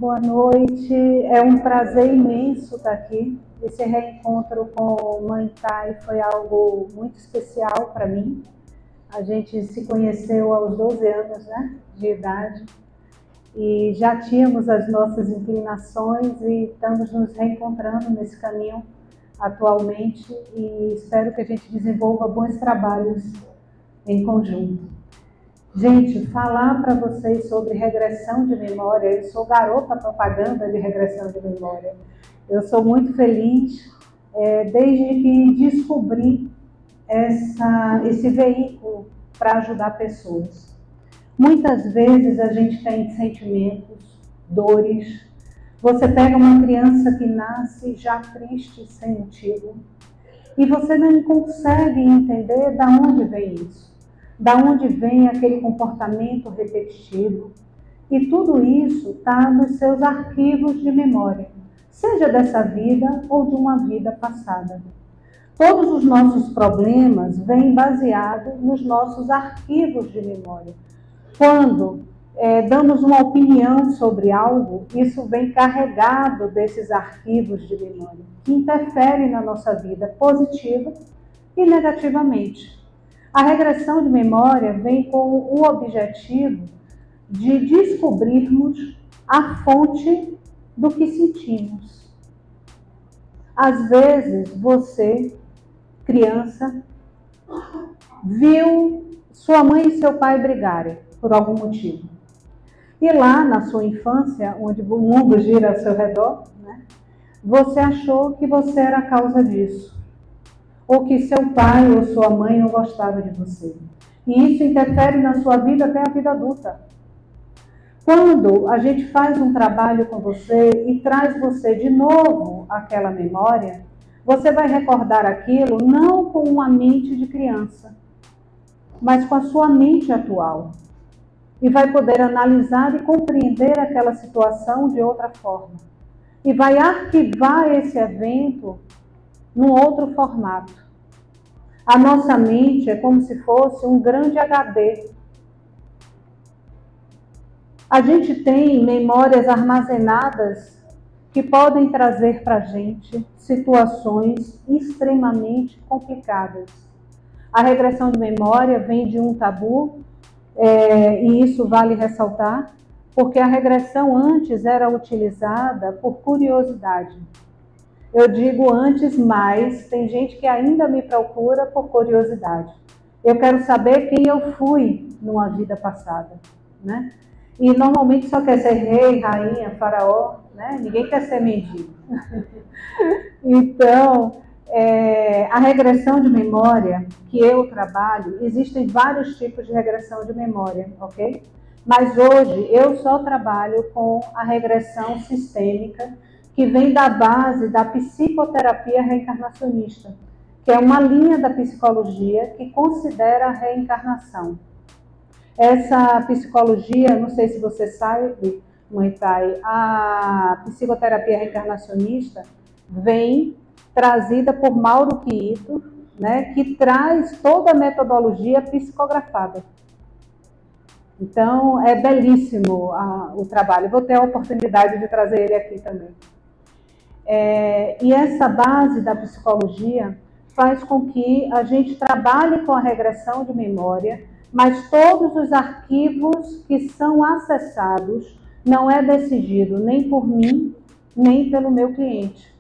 boa noite. É um prazer imenso estar aqui. Esse reencontro com Mãe Tai foi algo muito especial para mim. A gente se conheceu aos 12 anos, né, de idade, e já tínhamos as nossas inclinações e estamos nos reencontrando nesse caminho atualmente e espero que a gente desenvolva bons trabalhos em conjunto. Gente, falar para vocês sobre regressão de memória, eu sou garota propaganda de regressão de memória. Eu sou muito feliz desde que descobri esse veículo para ajudar pessoas. Muitas vezes a gente tem sentimentos, dores. Você pega uma criança que nasce já triste, sem motivo, e você não consegue entender de onde vem isso. Da onde vem aquele comportamento repetitivo. E tudo isso está nos seus arquivos de memória, seja dessa vida ou de uma vida passada. Todos os nossos problemas vêm baseados nos nossos arquivos de memória. Quando damos uma opinião sobre algo, isso vem carregado desses arquivos de memória, que interferem na nossa vida positiva e negativamente. A regressão de memória vem com o objetivo de descobrirmos a fonte do que sentimos. Às vezes, você, criança, viu sua mãe e seu pai brigarem por algum motivo. E lá, na sua infância, onde o mundo gira ao seu redor, né, você achou que você era a causa disso. Ou que seu pai ou sua mãe não gostava de você. E isso interfere na sua vida até a vida adulta. Quando a gente faz um trabalho com você e traz você de novo àquela memória, você vai recordar aquilo não com uma mente de criança, mas com a sua mente atual. E vai poder analisar e compreender aquela situação de outra forma. E vai arquivar esse evento num outro formato. A nossa mente é como se fosse um grande HD. A gente tem memórias armazenadas que podem trazer para a gente situações extremamente complicadas. A regressão de memória vem de um tabu, e isso vale ressaltar, porque a regressão antes era utilizada por curiosidade. Eu digo antes, mas tem gente que ainda me procura por curiosidade. Eu quero saber quem eu fui numa vida passada, né? E normalmente só quer ser rei, rainha, faraó, né? Ninguém quer ser mendigo. Então, a regressão de memória que eu trabalho, existem vários tipos de regressão de memória, ok? Mas hoje eu só trabalho com a regressão sistêmica, que vem da base da psicoterapia reencarnacionista, que é uma linha da psicologia que considera a reencarnação. Essa psicologia, não sei se você sabe, Mãe Tai, a psicoterapia reencarnacionista vem trazida por Mauro Quito, né, que traz toda a metodologia psicografada. Então, é belíssimo o trabalho. Vou ter a oportunidade de trazer ele aqui também. E essa base da psicologia faz com que a gente trabalhe com a regressão de memória, mas todos os arquivos que são acessados não é decidido nem por mim, nem pelo meu cliente.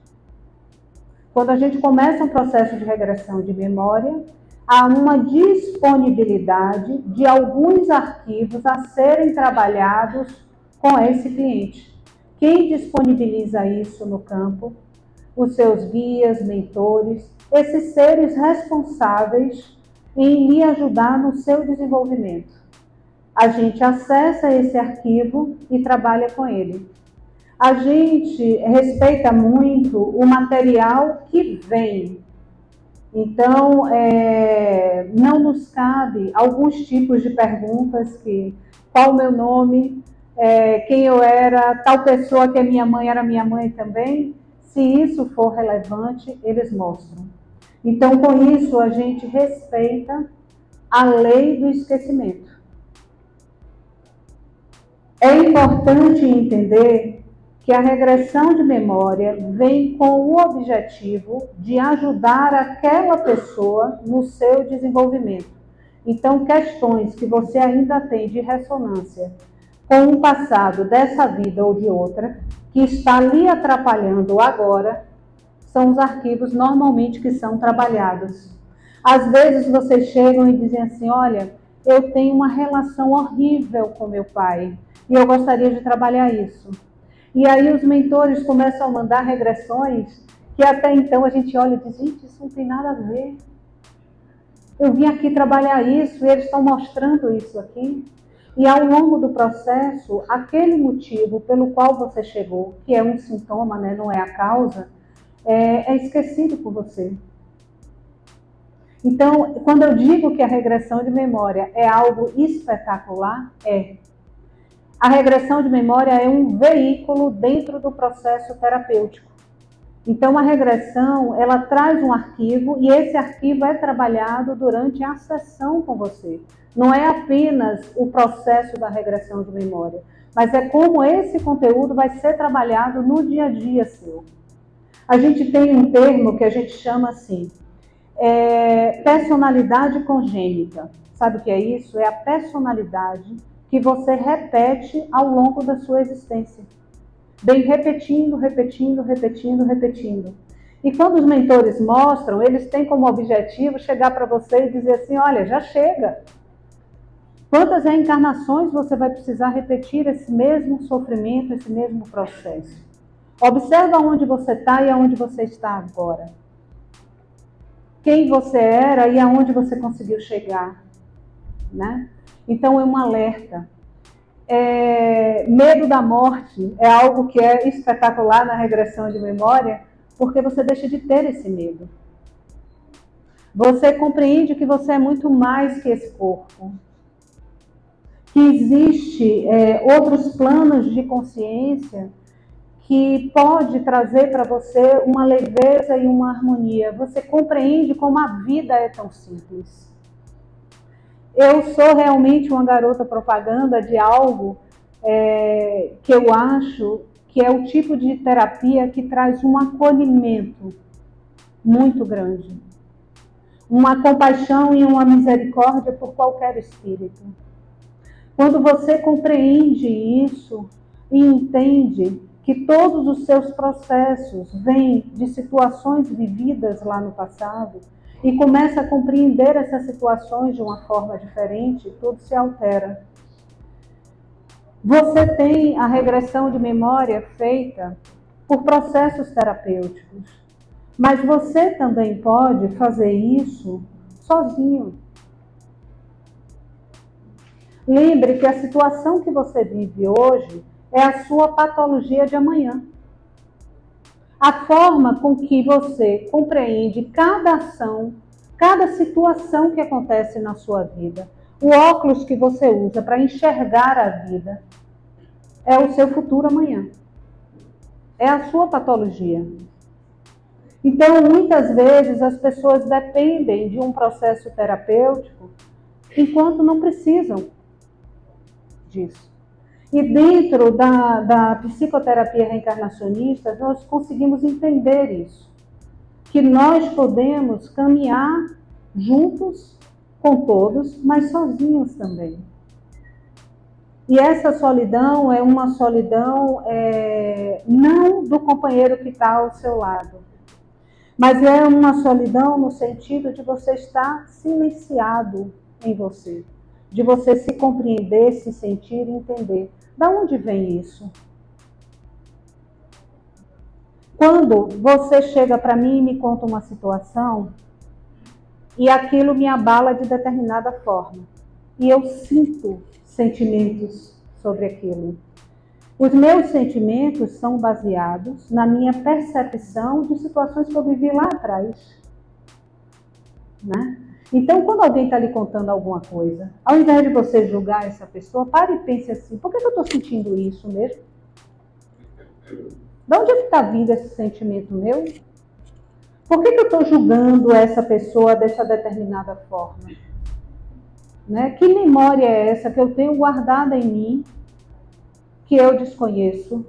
Quando a gente começa um processo de regressão de memória, há uma disponibilidade de alguns arquivos a serem trabalhados com esse cliente. Quem disponibiliza isso no campo? Os seus guias, mentores, esses seres responsáveis em lhe ajudar no seu desenvolvimento. A gente acessa esse arquivo e trabalha com ele. A gente respeita muito o material que vem. Então, não nos cabe alguns tipos de perguntas que, qual o meu nome, quem eu era, tal pessoa que é minha mãe era minha mãe também. Se isso for relevante, eles mostram. Então, com isso, a gente respeita a lei do esquecimento. É importante entender que a regressão de memória vem com o objetivo de ajudar aquela pessoa no seu desenvolvimento. Então, questões que você ainda tem de ressonância com um passado dessa vida ou de outra, que está lhe atrapalhando agora, são os arquivos normalmente que são trabalhados. Às vezes vocês chegam e dizem assim, olha, eu tenho uma relação horrível com meu pai e eu gostaria de trabalhar isso. E aí os mentores começam a mandar regressões que até então a gente olha e diz, gente, isso não tem nada a ver. Eu vim aqui trabalhar isso e eles estão mostrando isso aqui. E ao longo do processo, aquele motivo pelo qual você chegou, que é um sintoma, né, não é a causa, é esquecido por você. Então, quando eu digo que a regressão de memória é algo espetacular, a regressão de memória é um veículo dentro do processo terapêutico. Então, a regressão, ela traz um arquivo e esse arquivo é trabalhado durante a sessão com você. Não é apenas o processo da regressão de memória, mas é como esse conteúdo vai ser trabalhado no dia a dia seu. A gente tem um termo que a gente chama assim, personalidade congênita. Sabe o que é isso? É a personalidade que você repete ao longo da sua existência. Vem repetindo, repetindo, repetindo, repetindo. E quando os mentores mostram, eles têm como objetivo chegar para você e dizer assim, olha, já chega. Quantas reencarnações você vai precisar repetir esse mesmo sofrimento, esse mesmo processo? Observa onde você está e aonde você está agora. Quem você era e aonde você conseguiu chegar, né? Então é um alerta. Medo da morte é algo que é espetacular na regressão de memória, porque você deixa de ter esse medo. Você compreende que você é muito mais que esse corpo. Que existe outros planos de consciência que pode trazer para você uma leveza e uma harmonia. Você compreende como a vida é tão simples. Eu sou realmente uma garota propaganda de algo que eu acho que é o tipo de terapia que traz um acolhimento muito grande. Uma compaixão e uma misericórdia por qualquer espírito. Quando você compreende isso e entende que todos os seus processos vêm de situações vividas lá no passado e começa a compreender essas situações de uma forma diferente, tudo se altera. Você tem a regressão de memória feita por processos terapêuticos, mas você também pode fazer isso sozinho. Lembre que a situação que você vive hoje é a sua patologia de amanhã. A forma com que você compreende cada ação, cada situação que acontece na sua vida, o óculos que você usa para enxergar a vida, é o seu futuro amanhã. É a sua patologia. Então, muitas vezes, as pessoas dependem de um processo terapêutico enquanto não precisam disso. E dentro da psicoterapia reencarnacionista, nós conseguimos entender isso. Que nós podemos caminhar juntos com todos, mas sozinhos também. E essa solidão é uma solidão não do companheiro que está ao seu lado, mas é uma solidão no sentido de você estar silenciado em você. De você se compreender, se sentir e entender. Da onde vem isso? Quando você chega para mim e me conta uma situação e aquilo me abala de determinada forma e eu sinto sentimentos sobre aquilo. Os meus sentimentos são baseados na minha percepção de situações que eu vivi lá atrás, né? Então, quando alguém está lhe contando alguma coisa, ao invés de você julgar essa pessoa, pare e pense assim, por que eu estou sentindo isso mesmo? De onde é que está vindo esse sentimento meu? Por que eu estou julgando essa pessoa dessa determinada forma? Né? Que memória é essa que eu tenho guardada em mim, que eu desconheço?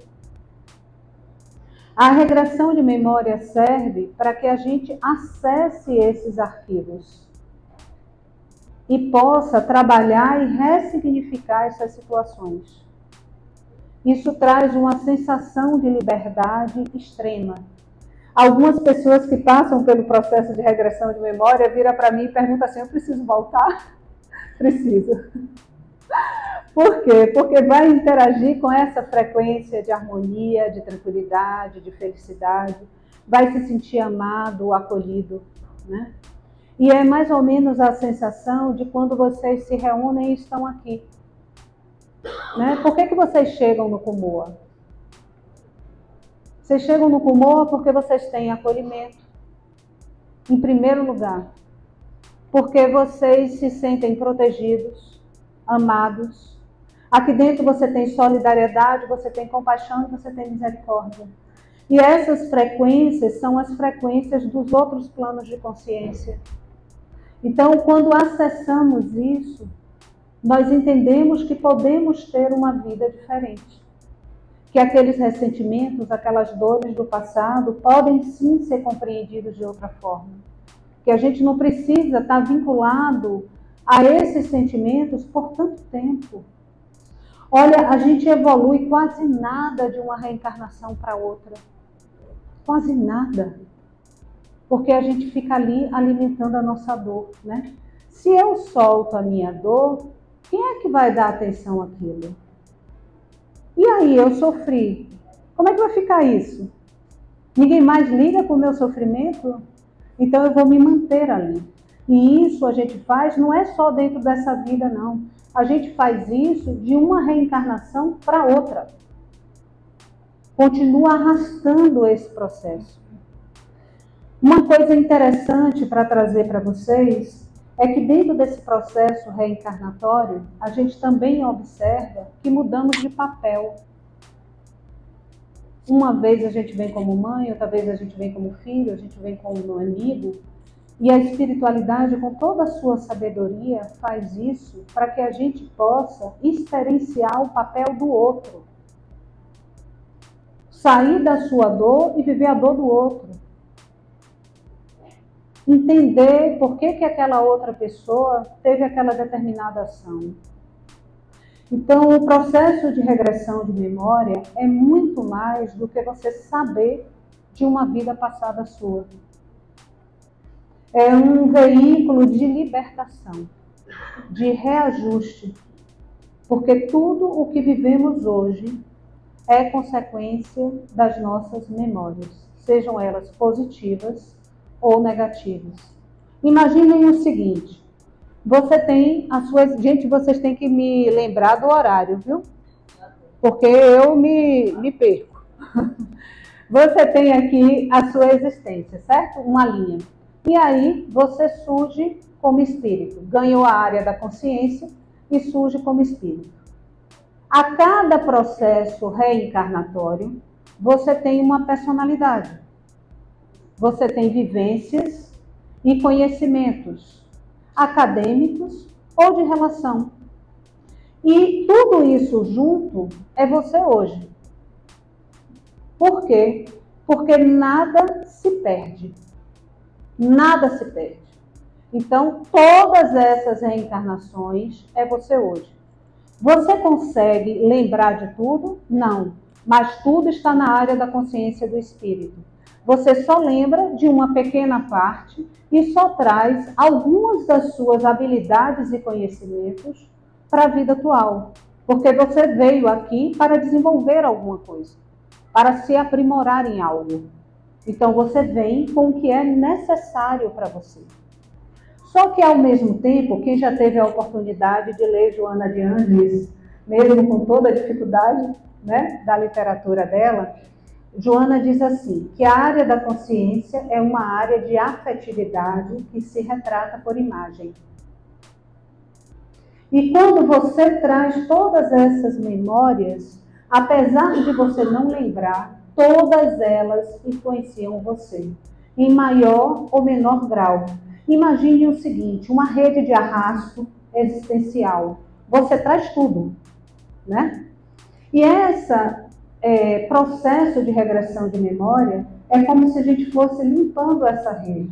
A regressão de memória serve para que a gente acesse esses arquivos e possa trabalhar e ressignificar essas situações. Isso traz uma sensação de liberdade extrema. Algumas pessoas que passam pelo processo de regressão de memória viram para mim e perguntam assim: eu preciso voltar? Preciso. Por quê? Porque vai interagir com essa frequência de harmonia, de tranquilidade, de felicidade, vai se sentir amado, acolhido, né? E é mais ou menos a sensação de quando vocês se reúnem e estão aqui. Né? Por que vocês chegam no Kumoa? Vocês chegam no Kumoa porque vocês têm acolhimento, em primeiro lugar. Porque vocês se sentem protegidos, amados. Aqui dentro você tem solidariedade, você tem compaixão e você tem misericórdia. E essas frequências são as frequências dos outros planos de consciência. Então, quando acessamos isso, nós entendemos que podemos ter uma vida diferente. Que aqueles ressentimentos, aquelas dores do passado podem sim ser compreendidos de outra forma. Que a gente não precisa estar vinculado a esses sentimentos por tanto tempo. Olha, a gente evolui quase nada de uma reencarnação para outra. Quase nada. Porque a gente fica ali alimentando a nossa dor, né? Se eu solto a minha dor, quem é que vai dar atenção àquilo? E aí, eu sofri. Como é que vai ficar isso? Ninguém mais liga com o meu sofrimento? Então eu vou me manter ali. E isso a gente faz não é só dentro dessa vida, não. A gente faz isso de uma reencarnação para outra. Continua arrastando esse processo. Uma coisa interessante para trazer para vocês é que dentro desse processo reencarnatório, a gente também observa que mudamos de papel. Uma vez a gente vem como mãe, outra vez a gente vem como filho, a gente vem como amigo. E a espiritualidade, com toda a sua sabedoria, faz isso para que a gente possa experienciar o papel do outro. Sair da sua dor e viver a dor do outro. Entender por que aquela outra pessoa teve aquela determinada ação. Então, o processo de regressão de memória é muito mais do que você saber de uma vida passada sua. É um veículo de libertação, de reajuste, porque tudo o que vivemos hoje é consequência das nossas memórias, sejam elas positivas ou negativas. Imaginem o seguinte, você tem as suas... Gente, vocês têm que me lembrar do horário, viu? Porque eu me perco. Você tem aqui a sua existência, certo? Uma linha. E aí você surge como espírito, ganhou a área da consciência e surge como espírito. A cada processo reencarnatório, você tem uma personalidade. Você tem vivências e conhecimentos acadêmicos ou de relação. E tudo isso junto é você hoje. Por quê? Porque nada se perde. Nada se perde. Então, todas essas reencarnações é você hoje. Você consegue lembrar de tudo? Não. Mas tudo está na área da consciência do espírito. Você só lembra de uma pequena parte e só traz algumas das suas habilidades e conhecimentos para a vida atual. Porque você veio aqui para desenvolver alguma coisa, para se aprimorar em algo. Então você vem com o que é necessário para você. Só que ao mesmo tempo, quem já teve a oportunidade de ler Joana de Ângeles, mesmo com toda a dificuldade, né, da literatura dela, Joana diz assim, que a área da consciência é uma área de afetividade que se retrata por imagem. E quando você traz todas essas memórias, apesar de você não lembrar, todas elas influenciam você, em maior ou menor grau. Imagine o seguinte, uma rede de arrasto existencial. Você traz tudo, né? E essa processo de regressão de memória é como se a gente fosse limpando essa rede,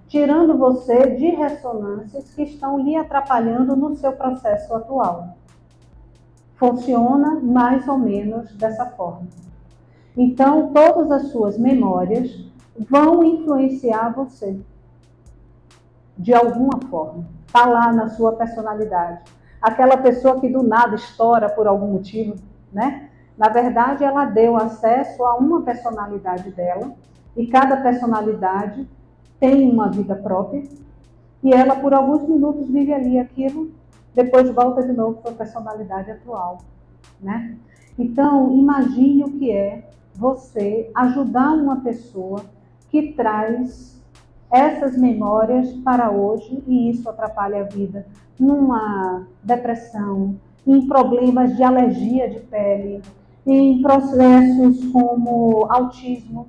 tirando você de ressonâncias que estão lhe atrapalhando no seu processo atual. Funciona mais ou menos dessa forma. Então, todas as suas memórias vão influenciar você de alguma forma. Está lá na sua personalidade. Aquela pessoa que do nada estoura por algum motivo, né? Na verdade, ela deu acesso a uma personalidade dela, e cada personalidade tem uma vida própria, e ela por alguns minutos vive ali aquilo, depois volta de novo para a personalidade atual, né? Então, imagine o que é você ajudar uma pessoa que traz essas memórias para hoje, e isso atrapalha a vida numa depressão, em problemas de alergia de pele, em processos como autismo,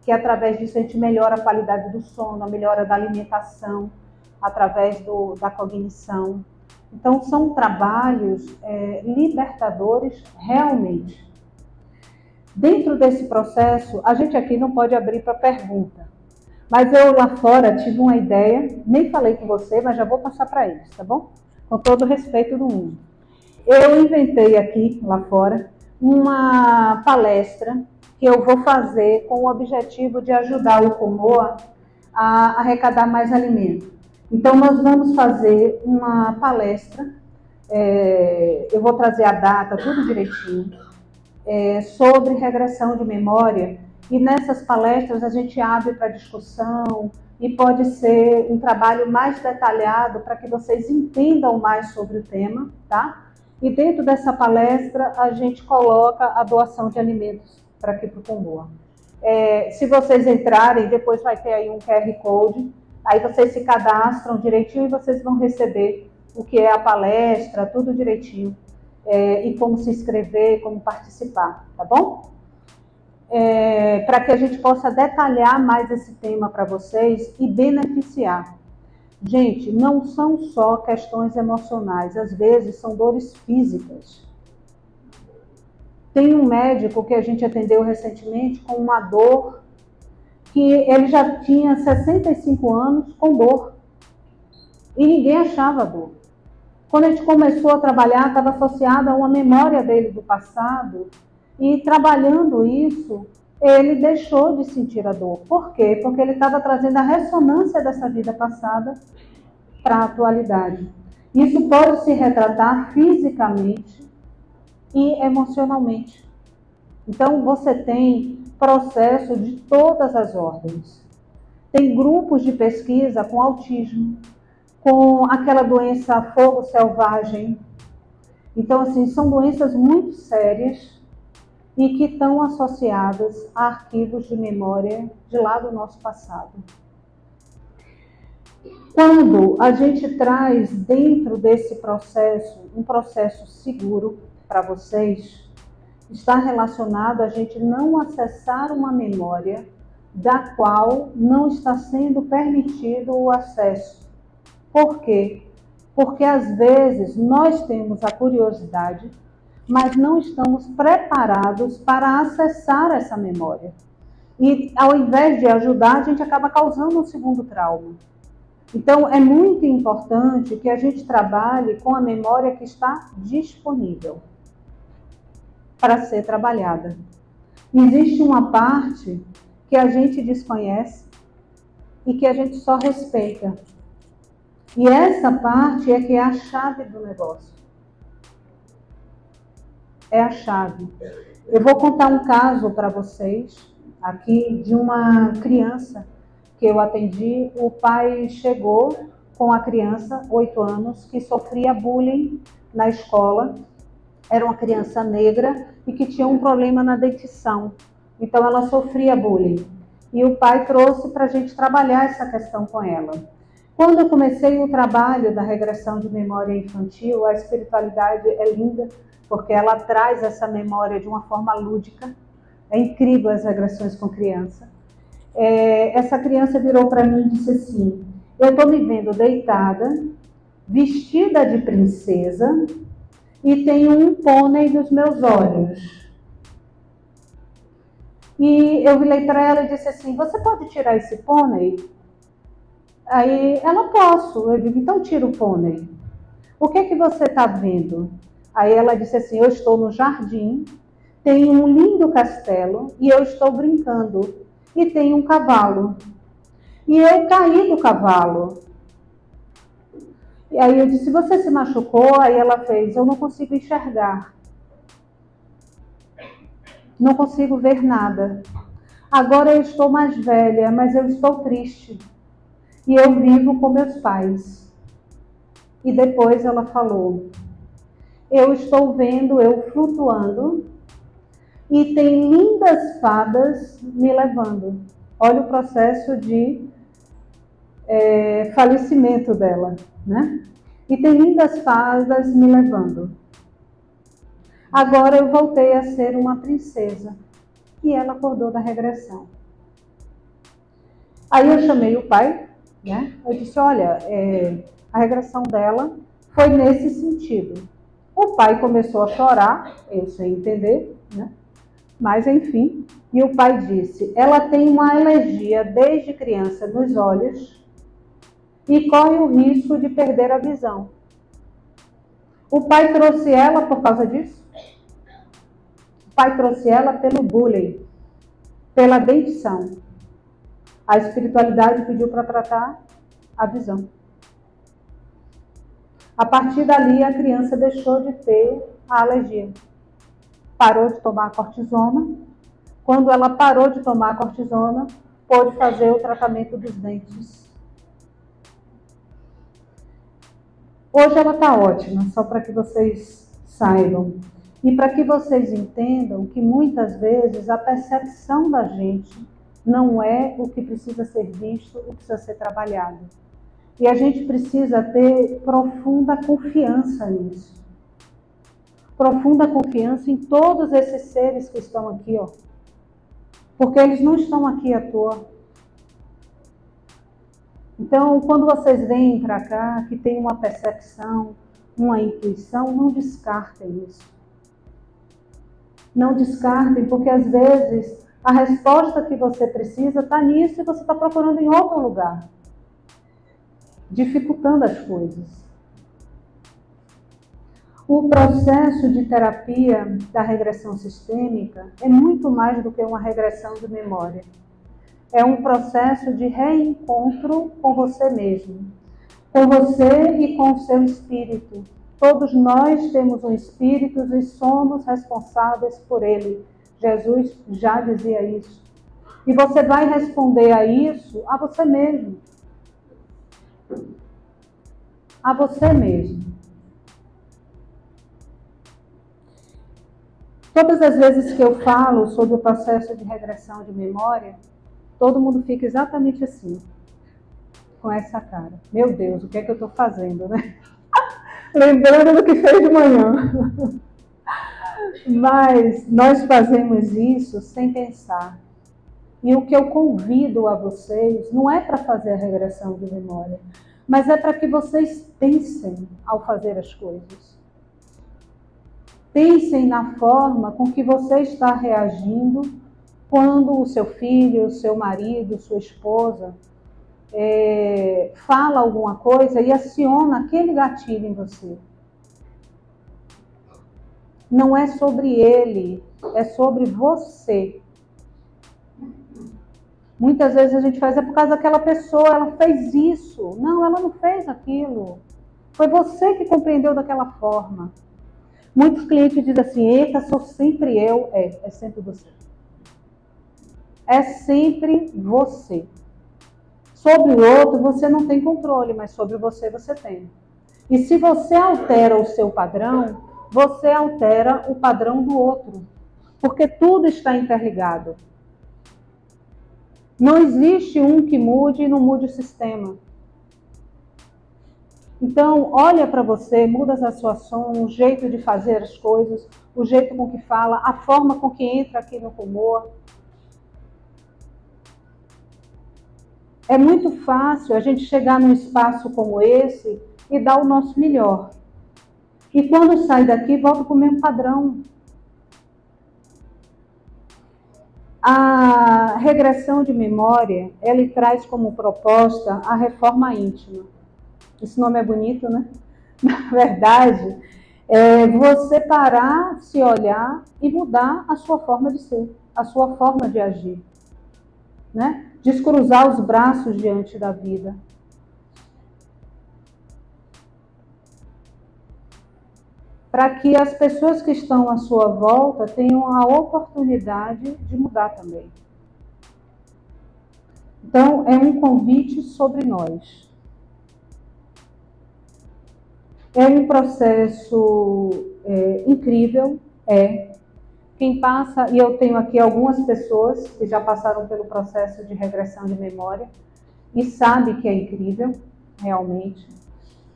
que através disso a gente melhora a qualidade do sono, a melhora da alimentação, através da cognição. Então, são trabalhos libertadores realmente. Dentro desse processo, a gente aqui não pode abrir para pergunta, mas eu lá fora tive uma ideia, nem falei com você, mas já vou passar para eles, tá bom? Com todo o respeito do mundo. Eu inventei aqui, lá fora, uma palestra que eu vou fazer com o objetivo de ajudar o Comoa a arrecadar mais alimento. Então, nós vamos fazer uma palestra, eu vou trazer a data, tudo direitinho, sobre regressão de memória, e nessas palestras a gente abre para discussão, e pode ser um trabalho mais detalhado para que vocês entendam mais sobre o tema, tá? E dentro dessa palestra a gente coloca a doação de alimentos para aqui para o Comoa. Se vocês entrarem, depois vai ter aí um QR Code, aí vocês se cadastram direitinho e vocês vão receber o que é a palestra, tudo direitinho, e como se inscrever, como participar, tá bom? Para que a gente possa detalhar mais esse tema para vocês e beneficiar. Gente, não são só questões emocionais, às vezes são dores físicas. Tem um médico que a gente atendeu recentemente com uma dor que ele já tinha 65 anos com dor e ninguém achava dor. Quando a gente começou a trabalhar, estava associado a uma memória dele do passado, e trabalhando isso, ele deixou de sentir a dor. Por quê? Porque ele estava trazendo a ressonância dessa vida passada para a atualidade. Isso pode se retratar fisicamente e emocionalmente. Então, você tem processo de todas as ordens. Tem grupos de pesquisa com autismo, com aquela doença fogo selvagem. Então, assim, são doenças muito sérias e que estão associadas a arquivos de memória de lá do nosso passado. Quando a gente traz dentro desse processo, um processo seguro para vocês, está relacionado a gente não acessar uma memória da qual não está sendo permitido o acesso. Por quê? Porque às vezes nós temos a curiosidade, mas não estamos preparados para acessar essa memória. E ao invés de ajudar, a gente acaba causando um segundo trauma. Então, é muito importante que a gente trabalhe com a memória que está disponível para ser trabalhada. Existe uma parte que a gente desconhece e que a gente só respeita. E essa parte é que é a chave do negócio. É a chave. Eu vou contar um caso para vocês aqui de uma criança que eu atendi. O pai chegou com a criança, 8 anos, que sofria bullying na escola. Era uma criança negra e que tinha um problema na dentição. Então ela sofria bullying. E o pai trouxe para a gente trabalhar essa questão com ela. Quando eu comecei o trabalho da regressão de memória infantil, a espiritualidade é linda, porque ela traz essa memória de uma forma lúdica. É incrível as regressões com criança. Essa criança virou para mim e disse assim: eu estou me vendo deitada, vestida de princesa, e tenho um pônei nos meus olhos. E eu virei para ela e disse assim, você pode tirar esse pônei? Aí ela, posso. Eu digo, então tira o pônei. O que você está vendo? Aí ela disse assim, eu estou no jardim, tem um lindo castelo e eu estou brincando. E tem um cavalo. E eu caí do cavalo. E aí eu disse, você se machucou? Aí ela fez, eu não consigo enxergar. Não consigo ver nada. Agora eu estou mais velha, mas eu estou triste. E eu vivo com meus pais. E depois ela falou, eu estou vendo eu flutuando e tem lindas fadas me levando. Olha o processo de falecimento dela, né? E tem lindas fadas me levando. Agora eu voltei a ser uma princesa. E ela acordou da regressão. Aí eu chamei o pai, né? Eu disse, olha, a regressão dela foi nesse sentido. O pai começou a chorar, eu sem entender, né? Mas enfim, e o pai disse, ela tem uma alergia desde criança nos olhos e corre o risco de perder a visão. O pai trouxe ela por causa disso? O pai trouxe ela pelo bullying, pela dentição. A espiritualidade pediu para tratar a visão. A partir dali, a criança deixou de ter a alergia. Parou de tomar a cortisona. Quando ela parou de tomar a cortisona, pôde fazer o tratamento dos dentes. Hoje ela está ótima, só para que vocês saibam. E para que vocês entendam que muitas vezes a percepção da gente não é o que precisa ser visto, o que precisa ser trabalhado. E a gente precisa ter profunda confiança nisso. Profunda confiança em todos esses seres que estão aqui, ó. Porque eles não estão aqui à toa. Então, quando vocês vêm para cá, que tem uma percepção, uma intuição, não descartem isso. Não descartem, porque às vezes a resposta que você precisa está nisso e você está procurando em outro lugar, dificultando as coisas. O processo de terapia da regressão sistêmica é muito mais do que uma regressão de memória. É um processo de reencontro com você mesmo, com você e com o seu espírito. Todos nós temos um espírito e somos responsáveis por ele. Jesus já dizia isso. E você vai responder a isso a você mesmo. A você mesmo. Todas as vezes que eu falo sobre o processo de regressão de memória, todo mundo fica exatamente assim, com essa cara. Meu Deus, o que é que eu estou fazendo, né? Lembrando do que fez de manhã. Mas nós fazemos isso sem pensar. E o que eu convido a vocês não é para fazer a regressão de memória, mas é para que vocês pensem ao fazer as coisas. Pensem na forma com que você está reagindo quando o seu filho, o seu marido, sua esposa fala alguma coisa e aciona aquele gatilho em você. Não é sobre ele, é sobre você. Muitas vezes a gente faz, é por causa daquela pessoa, ela fez isso. Não, ela não fez aquilo. Foi você que compreendeu daquela forma. Muitos clientes dizem assim, eita, sou sempre eu. É sempre você. É sempre você. Sobre o outro você não tem controle, mas sobre você você tem. E se você altera o seu padrão, você altera o padrão do outro. Porque tudo está interligado. Não existe um que mude e não mude o sistema. Então, olha para você, muda a sua ação, o jeito de fazer as coisas, o jeito com que fala, a forma com que entra aqui no rumor. É muito fácil a gente chegar num espaço como esse e dar o nosso melhor. E quando sai daqui, volta para o mesmo padrão. A regressão de memória, ele traz como proposta a reforma íntima. Esse nome é bonito, né? Na verdade, é você parar, se olhar e mudar a sua forma de ser, a sua forma de agir, né? Descruzar os braços diante da vida. Para que as pessoas que estão à sua volta tenham a oportunidade de mudar também. Então, é um convite sobre nós. É um processo incrível, Quem passa, e eu tenho aqui algumas pessoas que já passaram pelo processo de regressão de memória e sabe que é incrível, realmente.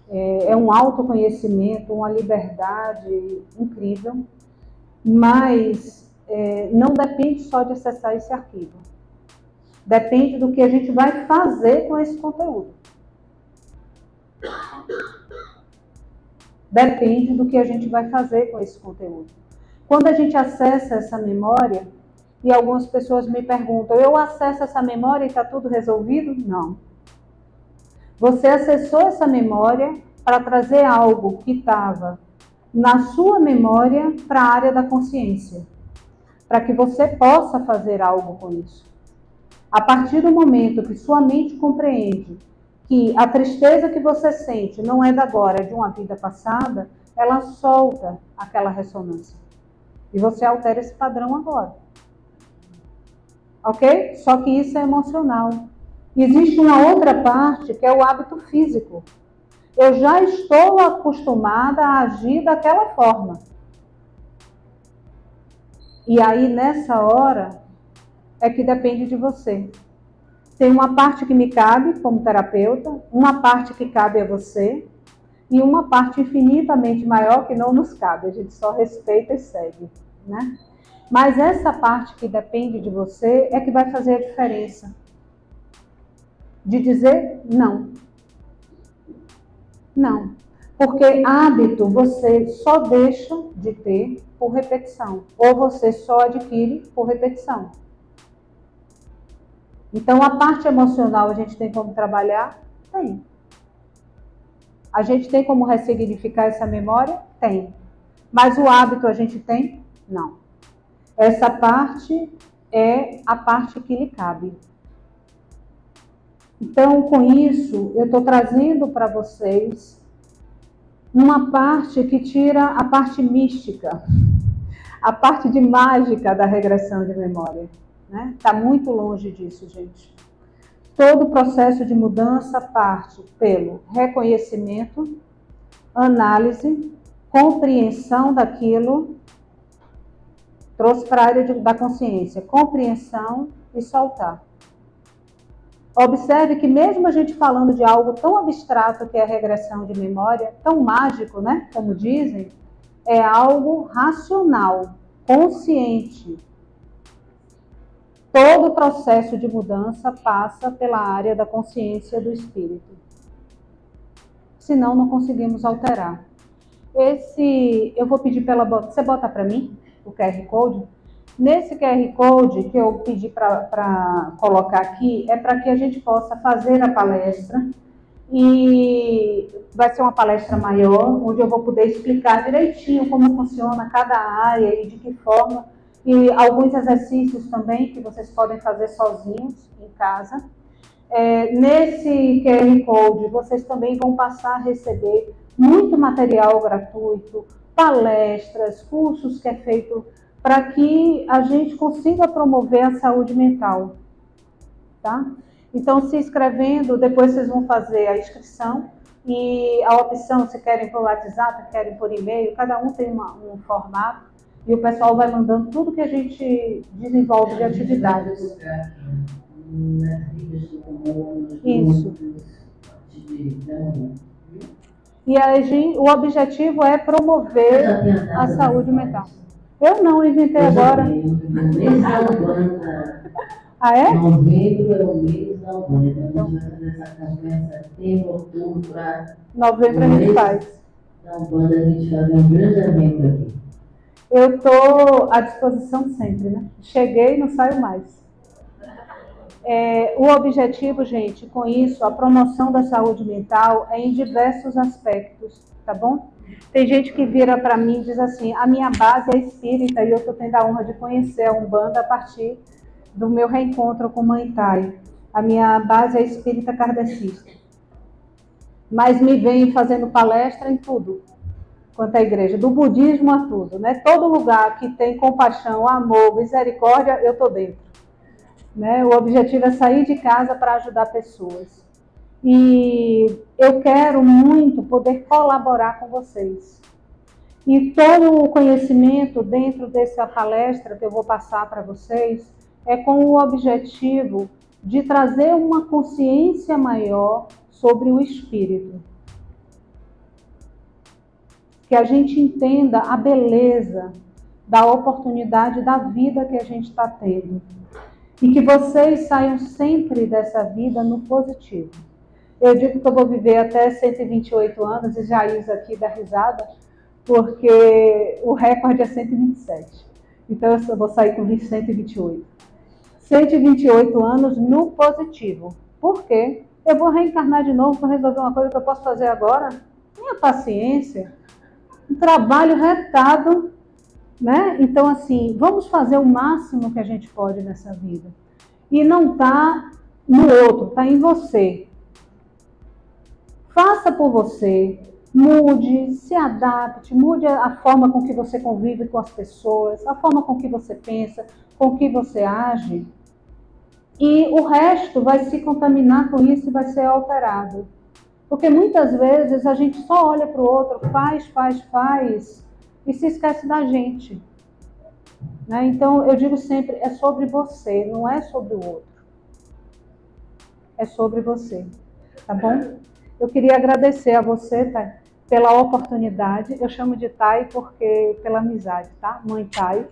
É um autoconhecimento, uma liberdade incrível, mas não depende só de acessar esse arquivo. Depende do que a gente vai fazer com esse conteúdo. Depende do que a gente vai fazer com esse conteúdo. Quando a gente acessa essa memória, e algumas pessoas me perguntam, eu acesso essa memória e está tudo resolvido? Não. Você acessou essa memória para trazer algo que estava na sua memória para a área da consciência, para que você possa fazer algo com isso. A partir do momento que sua mente compreende que a tristeza que você sente não é da agora, é de uma vida passada, ela solta aquela ressonância. E você altera esse padrão agora. Ok? Só que isso é emocional. Existe uma outra parte que é o hábito físico. Eu já estou acostumada a agir daquela forma. E aí, nessa hora, é que depende de você. Tem uma parte que me cabe como terapeuta, uma parte que cabe a você, e uma parte infinitamente maior que não nos cabe. A gente só respeita e segue, né? Mas essa parte que depende de você é que vai fazer a diferença. De dizer não. Não. Porque hábito você só deixa de ter por repetição. Ou você só adquire por repetição. Então, a parte emocional a gente tem como trabalhar? Tem. A gente tem como ressignificar essa memória? Tem. Mas o hábito a gente tem? Não. Essa parte é a parte que lhe cabe. Então, com isso, eu estou trazendo para vocês uma parte que tira a parte mística, a parte de mágica da regressão de memória. Está muito longe disso, gente. Todo o processo de mudança parte pelo reconhecimento, análise, compreensão daquilo, trouxe para a área da consciência, compreensão e soltar. Observe que mesmo a gente falando de algo tão abstrato que é a regressão de memória, tão mágico, né, como dizem, é algo racional, consciente. Todo o processo de mudança passa pela área da consciência do espírito. Senão, não conseguimos alterar. Eu vou pedir para ela, você bota para mim o QR Code? Nesse QR Code que eu pedi para colocar aqui, é para que a gente possa fazer a palestra. E vai ser uma palestra maior, onde eu vou poder explicar direitinho como funciona cada área e de que forma. E alguns exercícios também que vocês podem fazer sozinhos em casa. Nesse QR Code, vocês também vão passar a receber muito material gratuito, palestras, cursos que é feito para que a gente consiga promover a saúde mental. Tá? Então, se inscrevendo, depois vocês vão fazer a inscrição e a opção, se querem por WhatsApp, se querem por e-mail, cada um tem um formato. E o pessoal vai mandando tudo que a gente desenvolve de atividades. Isso. E aí, o objetivo é promover a saúde mental. Eu não inventei agora. Ah, é? Novembro é o mês da Umbanda. Então, a gente vai fazer essa conversa em outubro. Novembro a gente faz. Da Umbanda, a gente faz um grande evento aqui. Eu estou à disposição sempre, né? Cheguei e não saio mais. O objetivo, gente, com isso, a promoção da saúde mental é em diversos aspectos, tá bom? Tem gente que vira para mim e diz assim, a minha base é espírita e eu estou tendo a honra de conhecer a Umbanda a partir do meu reencontro com Mãe Tai. A minha base é espírita kardecista. Mas me vem fazendo palestra em tudo, quanto à igreja, do budismo a tudo, né? Todo lugar que tem compaixão, amor, misericórdia, eu estou dentro. Né? O objetivo é sair de casa para ajudar pessoas. E eu quero muito poder colaborar com vocês. E todo o conhecimento dentro dessa palestra que eu vou passar para vocês é com o objetivo de trazer uma consciência maior sobre o espírito. Que a gente entenda a beleza da oportunidade da vida que a gente está tendo. E que vocês saiam sempre dessa vida no positivo. Eu digo que eu vou viver até 128 anos, e Jair aqui dá risada, porque o recorde é 127. Então eu vou sair com 128. 128 anos no positivo. Por quê? Eu vou reencarnar de novo para resolver uma coisa que eu posso fazer agora? Tenha paciência. Um trabalho retado. Né? Então, assim, vamos fazer o máximo que a gente pode nessa vida. E não está no outro, está em você. Faça por você, mude, se adapte, mude a forma com que você convive com as pessoas, a forma com que você pensa, com que você age. E o resto vai se contaminar com isso e vai ser alterado. Porque muitas vezes a gente só olha para o outro, faz, e se esquece da gente. Né? Então, eu digo sempre, é sobre você, não é sobre o outro. É sobre você, tá bom? Eu queria agradecer a você, Thay, pela oportunidade. Eu chamo de Thay porque pela amizade, tá? Mãe Thay.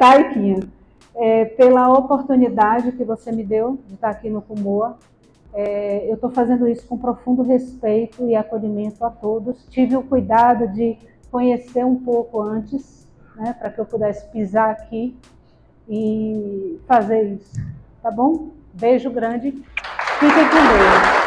Taiquinha. Pela oportunidade que você me deu de estar aqui no Kumoa. Eu estou fazendo isso com profundo respeito e acolhimento a todos. Tive o cuidado de conhecer um pouco antes, né, para que eu pudesse pisar aqui e fazer isso. Tá bom? Beijo grande. Fiquem com Deus.